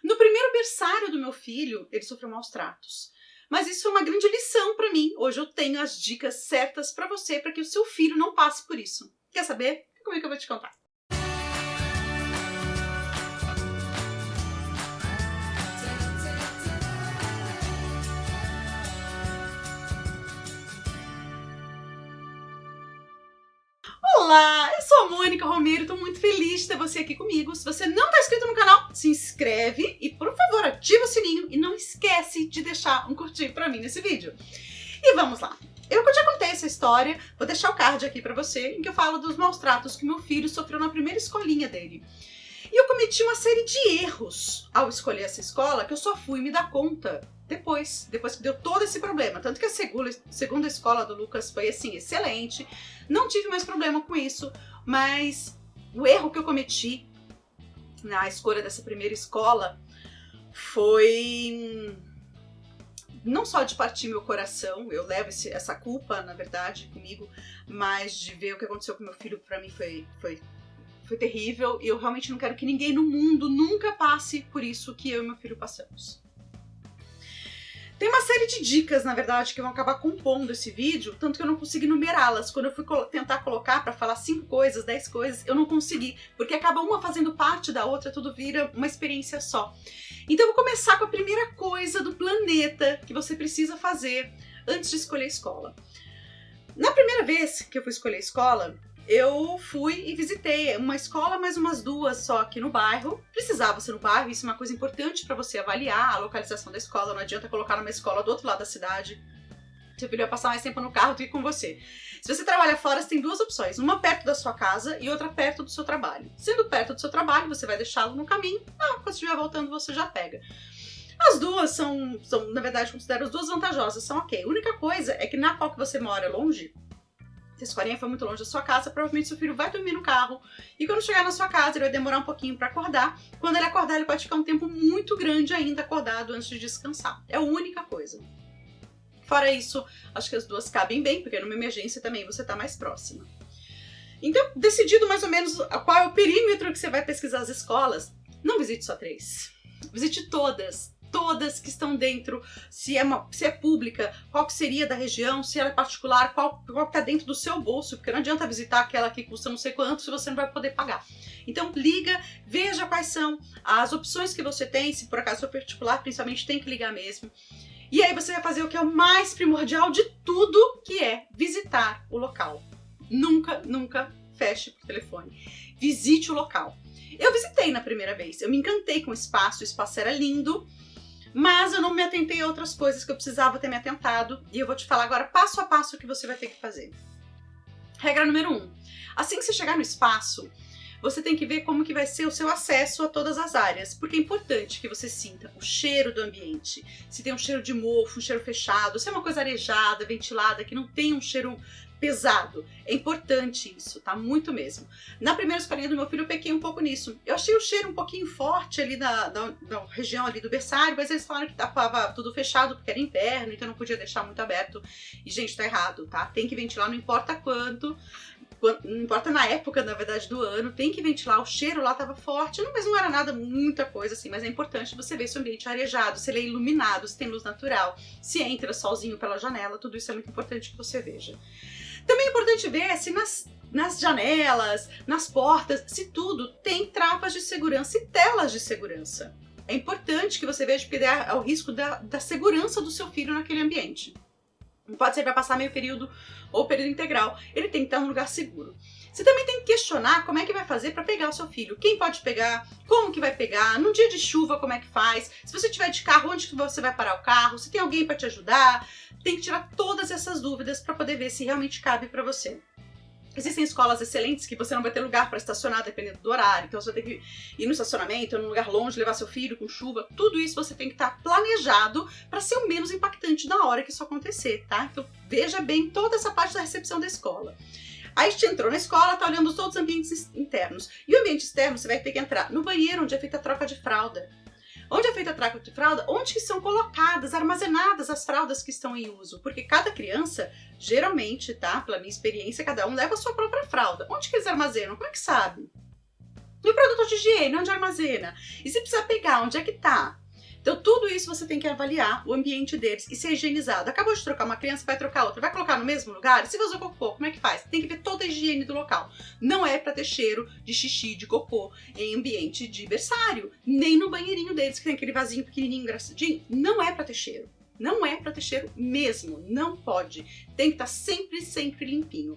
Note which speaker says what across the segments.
Speaker 1: No primeiro berçário do meu filho, ele sofreu maus tratos. Mas isso é uma grande lição para mim. Hoje eu tenho as dicas certas para você, para que o seu filho não passe por isso. Quer saber? Como é que eu vou te contar? Olá, eu sou a Mônica Romero, estou muito feliz de ter você aqui comigo. Se você não está inscrito no canal, se inscreve e, por favor, ativa o sininho e não esquece de deixar um curtir para mim nesse vídeo. E vamos lá. Eu já contei essa história, vou deixar o card aqui para você, em que eu falo dos maus tratos que meu filho sofreu na primeira escolinha dele. E eu cometi uma série de erros ao escolher essa escola que eu só fui me dar conta depois que deu todo esse problema. Tanto que a segunda escola do Lucas foi assim, excelente, não tive mais problema com isso, mas o erro que eu cometi na escolha dessa primeira escola foi não só de partir meu coração, eu levo essa culpa, na verdade, comigo, mas de ver o que aconteceu com meu filho, pra mim foi terrível, e eu realmente não quero que ninguém no mundo nunca passe por isso que eu e meu filho passamos. Tem uma série de dicas, na verdade, que vão acabar compondo esse vídeo, tanto que eu não consegui numerá-las. Quando eu fui tentar colocar para falar 5 coisas, 10 coisas, eu não consegui, porque acaba uma fazendo parte da outra, tudo vira uma experiência só. Então eu vou começar com a primeira coisa do planeta que você precisa fazer antes de escolher a escola. Na primeira vez que eu fui escolher a escola, eu fui e visitei uma escola, mais umas 2 só aqui no bairro. Precisava ser no bairro, isso é uma coisa importante para você avaliar a localização da escola. Não adianta colocar numa escola do outro lado da cidade. Seu filho vai passar mais tempo no carro do que com você. Se você trabalha fora, você tem 2 opções. Uma perto da sua casa e outra perto do seu trabalho. Sendo perto do seu trabalho, você vai deixá-lo no caminho. Quando estiver voltando, você já pega. As duas são, na verdade, considero as duas vantajosas, são ok. A única coisa é que na qual que você mora longe, se a escolinha for muito longe da sua casa, provavelmente seu filho vai dormir no carro. E quando chegar na sua casa, ele vai demorar um pouquinho para acordar. Quando ele acordar, ele pode ficar um tempo muito grande ainda acordado antes de descansar. É a única coisa. Fora isso, acho que as duas cabem bem, porque numa emergência também você está mais próxima. Então, decidido mais ou menos qual é o perímetro que você vai pesquisar as escolas, não visite só 3. Visite todas que estão dentro, se é pública, qual que seria da região, se ela é particular, qual que está dentro do seu bolso, porque não adianta visitar aquela que custa não sei quanto se você não vai poder pagar. Então liga, veja quais são as opções que você tem, se por acaso for particular, principalmente tem que ligar mesmo. E aí você vai fazer o que é o mais primordial de tudo, que é visitar o local. Nunca feche por telefone. Visite o local. Eu visitei na primeira vez, eu me encantei com o espaço era lindo, mas eu não me atentei a outras coisas que eu precisava ter me atentado, e eu vou te falar agora passo a passo o que você vai ter que fazer. Regra número 1. Assim que você chegar no espaço, você tem que ver como que vai ser o seu acesso a todas as áreas, porque é importante que você sinta o cheiro do ambiente, se tem um cheiro de mofo, um cheiro fechado, se é uma coisa arejada, ventilada, que não tem um cheiro pesado. É importante isso, tá? Muito mesmo. Na primeira escolinha do meu filho eu pequei um pouco nisso. Eu achei o cheiro um pouquinho forte ali na região ali do berçário, mas eles falaram que tava tudo fechado porque era inverno, então não podia deixar muito aberto. E gente, tá errado, tá? Tem que ventilar, não importa quanto, não importa na época, na verdade, do ano, tem que ventilar. O cheiro lá tava forte, mas não era nada, muita coisa assim, mas é importante você ver se o ambiente é arejado, se ele é iluminado, se tem luz natural, se entra solzinho pela janela, tudo isso é muito importante que você veja. Também é importante ver se nas janelas, nas portas, se tudo tem travas de segurança e telas de segurança. É importante que você veja, porque é o risco da segurança do seu filho naquele ambiente. Não pode ser para passar meio período ou período integral. Ele tem que estar num lugar seguro. Você também tem que questionar como é que vai fazer para pegar o seu filho. Quem pode pegar, como que vai pegar, num dia de chuva como é que faz, se você estiver de carro, onde que você vai parar o carro, se tem alguém para te ajudar. Tem que tirar todas essas dúvidas para poder ver se realmente cabe para você. Existem escolas excelentes que você não vai ter lugar para estacionar dependendo do horário, então você vai ter que ir no estacionamento, num lugar longe, levar seu filho com chuva. Tudo isso você tem que estar planejado para ser o menos impactante na hora que isso acontecer, tá? Então veja bem toda essa parte da recepção da escola. Aí você entrou na escola, tá olhando todos os ambientes internos. E o ambiente externo você vai ter que entrar no banheiro onde é feita a troca de fralda. Onde é feita a troca de fralda? Onde que são colocadas, armazenadas as fraldas que estão em uso? Porque cada criança, geralmente, tá? Pela minha experiência, cada um leva a sua própria fralda. Onde que eles armazenam? Como é que sabe? No produto de higiene, onde armazena? E se precisa pegar, onde é que tá? Então, tudo isso você tem que avaliar o ambiente deles e ser higienizado. Acabou de trocar uma criança, vai trocar outra. Vai colocar no mesmo lugar? Se vazou cocô, como é que faz? Tem que ver toda a higiene do local. Não é pra ter cheiro de xixi, de cocô em ambiente de berçário. Nem no banheirinho deles, que tem aquele vasinho pequenininho, engraçadinho. Não é pra ter cheiro. Não é pra ter cheiro mesmo. Não pode. Tem que estar sempre, sempre limpinho.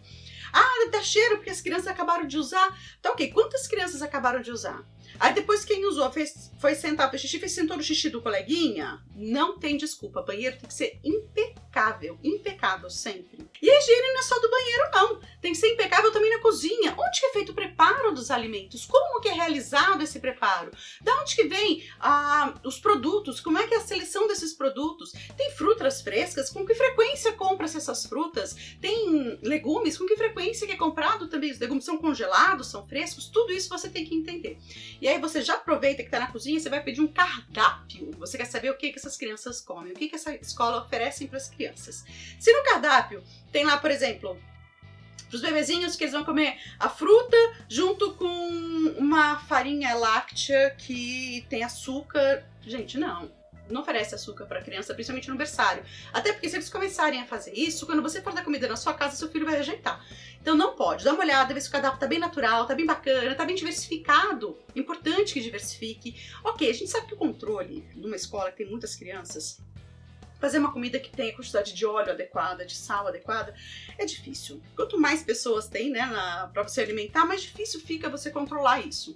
Speaker 1: Ah, dá cheiro porque as crianças acabaram de usar. Tá ok, quantas crianças acabaram de usar? Aí depois quem usou, foi sentar, fez xixi, sentou no xixi do coleguinha? Não tem desculpa, banheiro tem que ser impecável, impecável sempre. E a higiene não é só do banheiro não, tem que ser impecável também na cozinha. Onde que é feito o preparo dos alimentos? Como que é realizado esse preparo? Da onde que vem os produtos? Como é que é a seleção desses produtos? Tem frutas frescas? Com que frequência compra-se essas frutas? Tem legumes? Com que frequência que é comprado também? Os legumes são congelados, são frescos? Tudo isso você tem que entender. E aí você já aproveita que tá na cozinha e você vai pedir um cardápio. Você quer saber o que essas crianças comem, o que essa escola oferece para as crianças. Se no cardápio tem lá, por exemplo, para os bebezinhos que eles vão comer a fruta junto com uma farinha láctea que tem açúcar. Gente, não oferece açúcar para criança, principalmente no berçário. Até porque se eles começarem a fazer isso, quando você for dar comida na sua casa, seu filho vai rejeitar. Então não pode. Dá uma olhada, vê se o cardápio tá bem natural, tá bem bacana, tá bem diversificado. Importante que diversifique. Ok, a gente sabe que o controle de uma escola que tem muitas crianças, fazer uma comida que tenha quantidade de óleo adequada, de sal adequada, é difícil. Quanto mais pessoas tem, né, para você alimentar, mais difícil fica você controlar isso.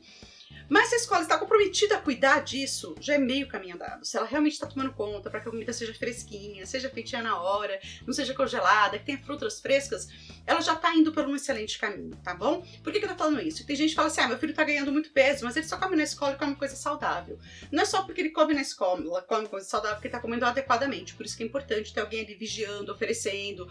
Speaker 1: Mas se a escola está comprometida a cuidar disso, já é meio caminho andado. Se ela realmente está tomando conta para que a comida seja fresquinha, seja feitinha na hora, não seja congelada, que tenha frutas frescas, ela já está indo por um excelente caminho, tá bom? Por que eu tô falando isso? Tem gente que fala assim, meu filho está ganhando muito peso, mas ele só come na escola e come coisa saudável. Não é só porque ele come na escola, come coisa saudável, porque ele está comendo adequadamente. Por isso que é importante ter alguém ali vigiando, oferecendo,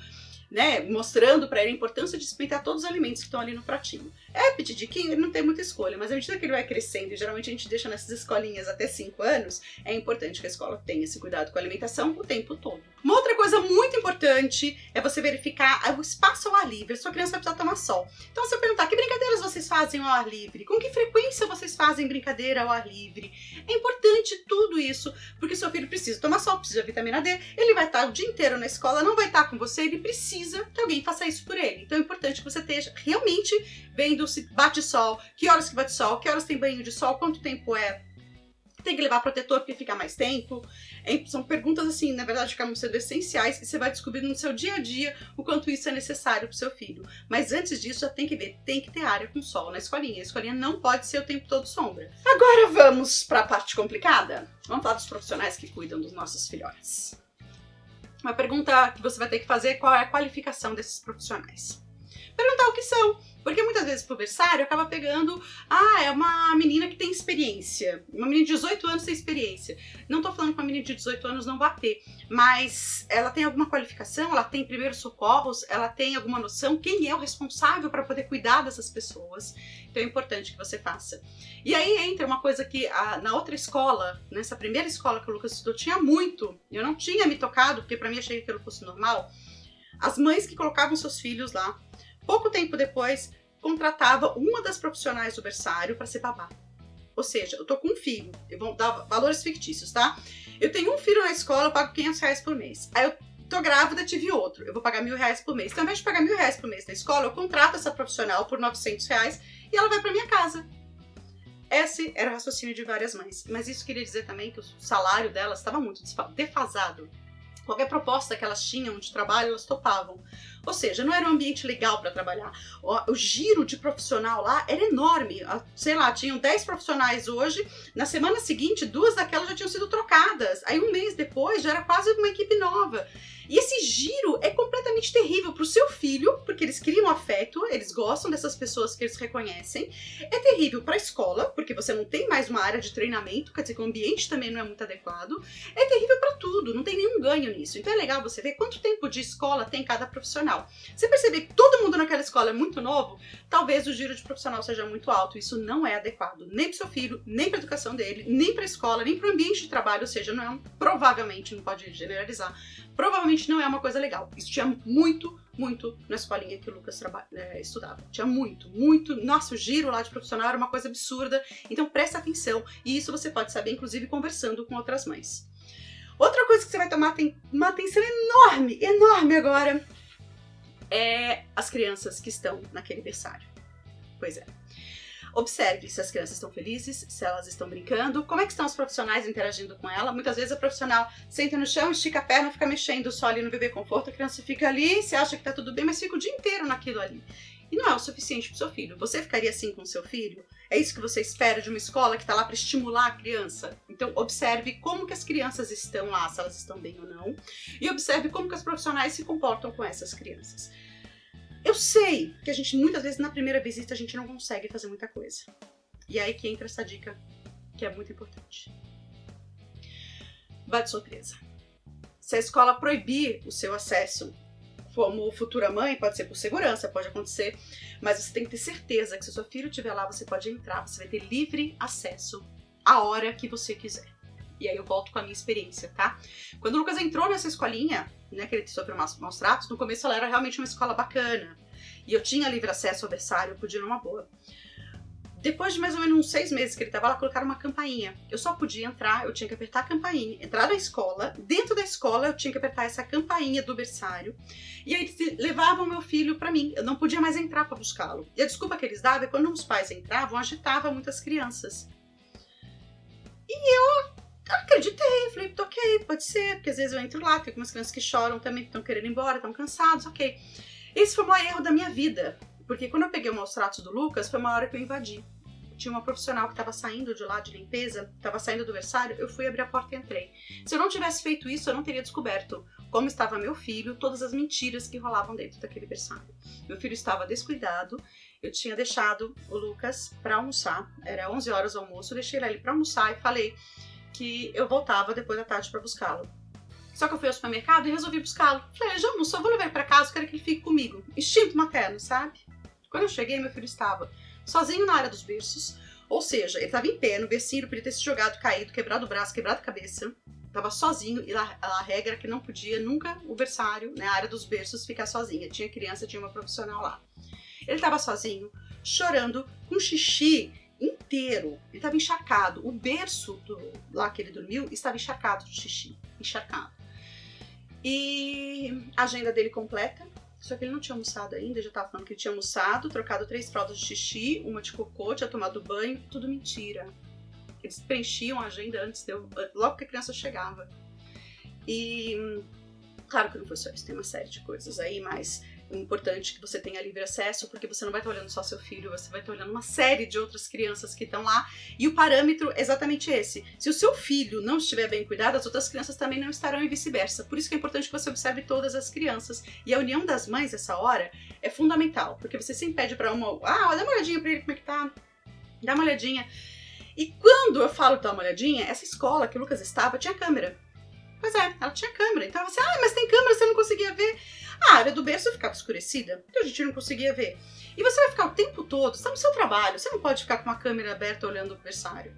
Speaker 1: né, mostrando para ele a importância de experimentar todos os alimentos que estão ali no pratinho. É pedir diquinho, ele não tem muita escolha, mas à medida que ele vai crescendo, e geralmente a gente deixa nessas escolinhas até 5 anos, é importante que a escola tenha esse cuidado com a alimentação o tempo todo. Uma outra coisa muito importante é você verificar o espaço ao ar livre. A sua criança vai precisar tomar sol. Então, se eu perguntar que brincadeiras vocês fazem ao ar livre, com que frequência vocês fazem brincadeira ao ar livre, é importante tudo isso, porque seu filho precisa tomar sol, precisa de vitamina D, ele vai estar o dia inteiro na escola, não vai estar com você, ele precisa que alguém faça isso por ele. Então é importante que você esteja realmente vendo se bate sol, que horas que bate sol, que horas tem banho de sol, quanto tempo é. Tem que levar protetor porque fica mais tempo. São perguntas assim, na verdade, ficam sendo essenciais e você vai descobrindo no seu dia a dia o quanto isso é necessário pro seu filho. Mas antes disso, já tem que ver, tem que ter área com sol na escolinha. A escolinha não pode ser o tempo todo sombra. Agora vamos para a parte complicada. Vamos falar dos profissionais que cuidam dos nossos filhotes. Uma pergunta que você vai ter que fazer é qual é a qualificação desses profissionais. Perguntar o que são, porque muitas vezes pro berçário acaba pegando, é uma menina que tem experiência, uma menina de 18 anos tem experiência. Não tô falando que uma menina de 18 anos não vai ter, mas ela tem alguma qualificação, ela tem primeiros socorros, ela tem alguma noção, quem é o responsável para poder cuidar dessas pessoas. Então é importante que você faça. E aí entra uma coisa que na outra escola, nessa primeira escola que o Lucas estudou, tinha muito, eu não tinha me tocado, porque para mim achei que aquilo fosse normal, as mães que colocavam seus filhos lá, pouco tempo depois, contratava uma das profissionais do berçário para ser babá. Ou seja, eu tô com um filho, eu vou dar valores fictícios, tá? Eu tenho um filho na escola, eu pago R$500 por mês. Aí eu tô grávida, tive outro, eu vou pagar R$1.000 por mês. Então, ao invés de pagar R$1.000 por mês na escola, eu contrato essa profissional por R$900 e ela vai pra minha casa. Esse era o raciocínio de várias mães. Mas isso queria dizer também que o salário delas estava muito defasado. Qualquer proposta que elas tinham de trabalho, elas topavam. Ou seja, não era um ambiente legal para trabalhar. O giro de profissional lá era enorme. Sei lá, tinham 10 profissionais hoje. Na semana seguinte, 2 daquelas já tinham sido trocadas. Aí um mês depois já era quase uma equipe nova. E esse giro é completamente terrível para o seu filho, porque eles criam afeto, eles gostam dessas pessoas que eles reconhecem. É terrível para a escola, porque você não tem mais uma área de treinamento, quer dizer que o ambiente também não é muito adequado. É terrível para tudo, não tem nenhum ganho nisso. Então é legal você ver quanto tempo de escola tem cada profissional. Se perceber que todo mundo naquela escola é muito novo, talvez o giro de profissional seja muito alto. Isso não é adequado nem para o seu filho, nem para a educação dele, nem para a escola, nem para o ambiente de trabalho. Ou seja, não é provavelmente, não pode generalizar, provavelmente não é uma coisa legal. Isso tinha muito muito na escolinha que o Lucas estudava. Tinha muito. Nossa, o giro lá de profissional era uma coisa absurda. Então presta atenção. E isso você pode saber, inclusive, conversando com outras mães. Outra coisa que você vai tomar uma atenção enorme agora, é as crianças que estão naquele berçário. Pois é. Observe se as crianças estão felizes, se elas estão brincando, como é que estão os profissionais interagindo com ela. Muitas vezes a profissional senta no chão, estica a perna, fica mexendo só ali no bebê conforto, a criança fica ali, você acha que tá tudo bem, mas fica o dia inteiro naquilo ali. E não é o suficiente pro seu filho. Você ficaria assim com o seu filho? É isso que você espera de uma escola que tá lá para estimular a criança? Então observe como que as crianças estão lá, se elas estão bem ou não, e observe como que os profissionais se comportam com essas crianças. Eu sei que a gente, muitas vezes, na primeira visita, a gente não consegue fazer muita coisa. E aí que entra essa dica, que é muito importante. Vá de surpresa. Se a escola proibir o seu acesso como futura mãe, pode ser por segurança, pode acontecer, mas você tem que ter certeza que se o seu filho estiver lá, você pode entrar, você vai ter livre acesso a hora que você quiser. E aí eu volto com a minha experiência, tá? Quando o Lucas entrou nessa escolinha, né, que ele sofreu maus tratos, no começo ela era realmente uma escola bacana. E eu tinha livre acesso ao berçário, eu podia ir numa boa. Depois de mais ou menos uns 6 meses que ele tava lá, colocaram uma campainha. Eu só podia entrar, eu tinha que apertar a campainha, entrar na escola. Dentro da escola, eu tinha que apertar essa campainha do berçário. E aí eles levavam meu filho pra mim. Eu não podia mais entrar pra buscá-lo. E a desculpa que eles davam é que quando os pais entravam, agitava muitas crianças. E eu acreditei, falei, ok, pode ser, porque às vezes eu entro lá, tem algumas crianças que choram também, que estão querendo ir embora, estão cansados, ok. Esse foi o maior erro da minha vida, porque quando eu peguei o maus tratos do Lucas, foi uma hora que eu invadi. Tinha uma profissional que estava saindo de lá de limpeza, estava saindo do berçário, eu fui abrir a porta e entrei. Se eu não tivesse feito isso, eu não teria descoberto como estava meu filho, todas as mentiras que rolavam dentro daquele berçário. Meu filho estava descuidado, eu tinha deixado o Lucas para almoçar, era 11 horas do almoço, eu deixei ele ali para almoçar e falei que eu voltava depois da tarde para buscá-lo. Só que eu fui ao supermercado e resolvi buscá-lo. Falei, já almoçou, vou levar ele para casa, quero que ele fique comigo. Instinto materno, sabe? Quando eu cheguei, meu filho estava sozinho na área dos berços, ou seja, ele estava em pé no bercinho, podia ter se jogado, caído, quebrado o braço, quebrado a cabeça. Estava sozinho e a regra é que não podia nunca o berçário, né, a área dos berços, ficar sozinha. Tinha criança, tinha uma profissional lá. Ele estava sozinho, chorando, com xixi inteiro. Ele estava encharcado. O berço lá que ele dormiu estava encharcado de xixi. Encharcado. E a agenda dele completa. Só que ele não tinha almoçado ainda. Já estava falando que ele tinha almoçado, trocado 3 fraldas de xixi, uma de cocô, tinha tomado banho. Tudo mentira. Eles preenchiam a agenda logo que a criança chegava. E claro que não foi só isso. Tem uma série de coisas aí, mas é importante que você tenha livre acesso, porque você não vai estar olhando só seu filho, você vai estar olhando uma série de outras crianças que estão lá, e o parâmetro é exatamente esse. Se o seu filho não estiver bem cuidado, as outras crianças também não estarão e vice-versa. Por isso que é importante que você observe todas as crianças, e a união das mães nessa hora é fundamental, porque você sempre pede para uma, dá uma olhadinha para ele como é que tá, dá uma olhadinha. E quando eu falo dar uma olhadinha, essa escola que o Lucas estava tinha câmera. Pois é, ela tinha câmera. Então você, mas tem câmera, você não conseguia ver. A área do berço ficava escurecida, então a gente não conseguia ver. E você vai ficar o tempo todo, você tá no seu trabalho, você não pode ficar com uma câmera aberta olhando o berçário.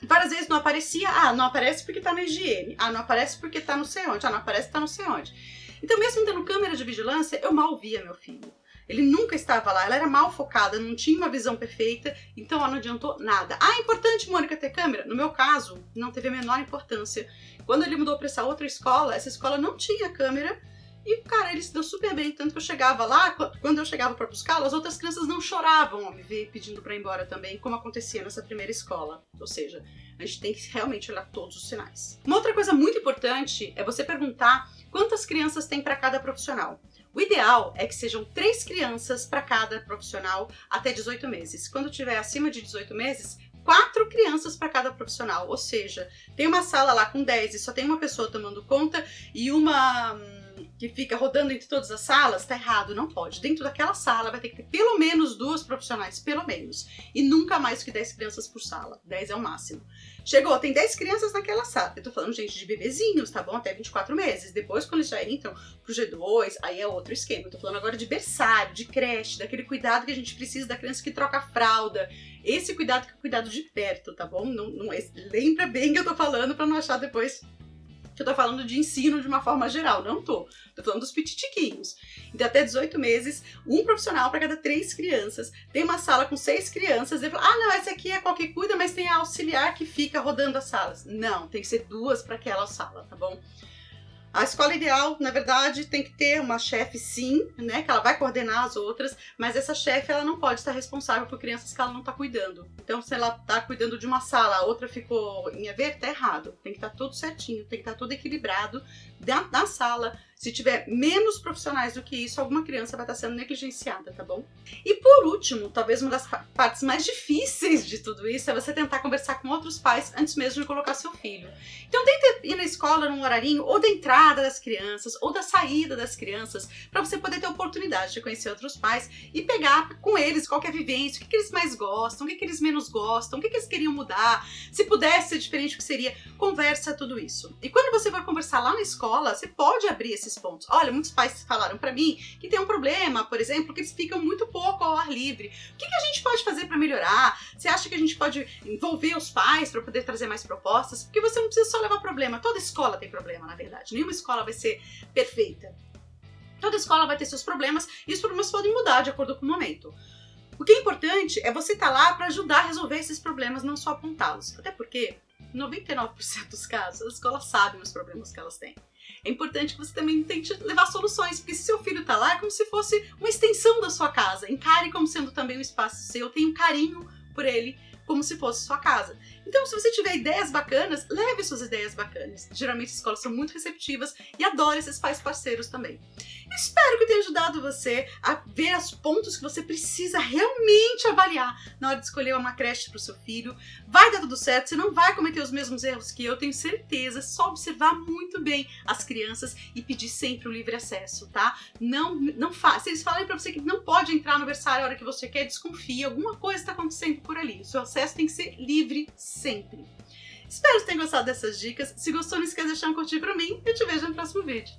Speaker 1: Várias vezes não aparecia, não aparece porque tá na higiene, não aparece porque tá não sei onde, não aparece porque tá não sei onde. Então mesmo tendo câmera de vigilância, eu mal via meu filho. Ele nunca estava lá, ela era mal focada, não tinha uma visão perfeita, então não adiantou nada. É importante, Mônica, ter câmera? No meu caso, não teve a menor importância. Quando ele mudou para essa outra escola, essa escola não tinha câmera, e, cara, ele se deu super bem, tanto que eu chegava lá, quando eu chegava para buscá-lo, as outras crianças não choravam ao me ver pedindo para ir embora também, como acontecia nessa primeira escola. Ou seja, a gente tem que realmente olhar todos os sinais. Uma outra coisa muito importante é você perguntar quantas crianças tem para cada profissional. O ideal é que sejam 3 crianças para cada profissional até 18 meses. Quando tiver acima de 18 meses, 4 crianças para cada profissional. Ou seja, tem uma sala lá com 10 e só tem uma pessoa tomando conta e uma que fica rodando entre todas as salas, tá errado, não pode. Dentro daquela sala vai ter que ter pelo menos 2 profissionais, pelo menos. E nunca mais que 10 crianças por sala. 10 é o máximo. Chegou, tem 10 crianças naquela sala. Eu tô falando, gente, de bebezinhos, tá bom? Até 24 meses. Depois, quando eles já entram pro G2, aí é outro esquema. Eu tô falando agora de berçário, de creche, daquele cuidado que a gente precisa da criança que troca a fralda. Esse cuidado que é o cuidado de perto, tá bom? Lembra bem que eu tô falando pra não achar depois que que eu tô falando de ensino de uma forma geral, não tô falando dos pititiquinhos. Então, até 18 meses, um profissional para cada 3 crianças, tem uma sala com 6 crianças, ele fala, ah, não, essa aqui é qual que cuida, mas tem a auxiliar que fica rodando as salas. Não, tem que ser 2 para aquela sala, tá bom? A escola ideal, na verdade, tem que ter uma chefe, sim, né, que ela vai coordenar as outras, mas essa chefe, ela não pode estar responsável por crianças que ela não está cuidando. Então, se ela está cuidando de uma sala, a outra ficou em haver, tá errado. Tem que estar tudo certinho, tem que estar tudo equilibrado na sala. Se tiver menos profissionais do que isso, alguma criança vai estar sendo negligenciada, tá bom? E por último, talvez uma das partes mais difíceis de tudo isso é você tentar conversar com outros pais antes mesmo de colocar seu filho. Então tenta ir na escola num horarinho ou da entrada das crianças ou da saída das crianças, para você poder ter oportunidade de conhecer outros pais e pegar com eles qual que é a vivência, o que eles mais gostam, o que eles menos gostam, o que eles queriam mudar, se pudesse ser diferente, o que seria. Conversa tudo isso. E quando você vai conversar lá na escola, você pode abrir esses pontos. Olha, muitos pais falaram para mim que tem um problema, por exemplo, que eles ficam muito pouco ao ar livre. O que a gente pode fazer para melhorar? Você acha que a gente pode envolver os pais para poder trazer mais propostas? Porque você não precisa só levar problema. Toda escola tem problema, na verdade. Nenhuma escola vai ser perfeita. Toda escola vai ter seus problemas e os problemas podem mudar de acordo com o momento. O que é importante é você estar lá para ajudar a resolver esses problemas, não só apontá-los. Até porque, em 99% dos casos, as escolas sabem os problemas que elas têm. É importante que você também tente levar soluções, porque se seu filho tá lá, é como se fosse uma extensão da sua casa. Encare como sendo também um espaço seu, tenha um carinho por ele, como se fosse sua casa. Então, se você tiver ideias bacanas, leve suas ideias bacanas. Geralmente as escolas são muito receptivas e adoram esses pais parceiros também. Espero que tenha ajudado você a ver os pontos que você precisa realmente avaliar na hora de escolher uma creche para o seu filho. Vai dar tudo certo, você não vai cometer os mesmos erros que eu, tenho certeza. É só observar muito bem as crianças e pedir sempre o livre acesso, tá? Não faz. Se eles falarem para você que não pode entrar no berçário a hora que você quer, desconfie. Alguma coisa está acontecendo por ali. O seu acesso tem que ser livre sempre. Espero que tenham gostado dessas dicas. Se gostou, não esqueça de deixar um curtir para mim e eu te vejo no próximo vídeo.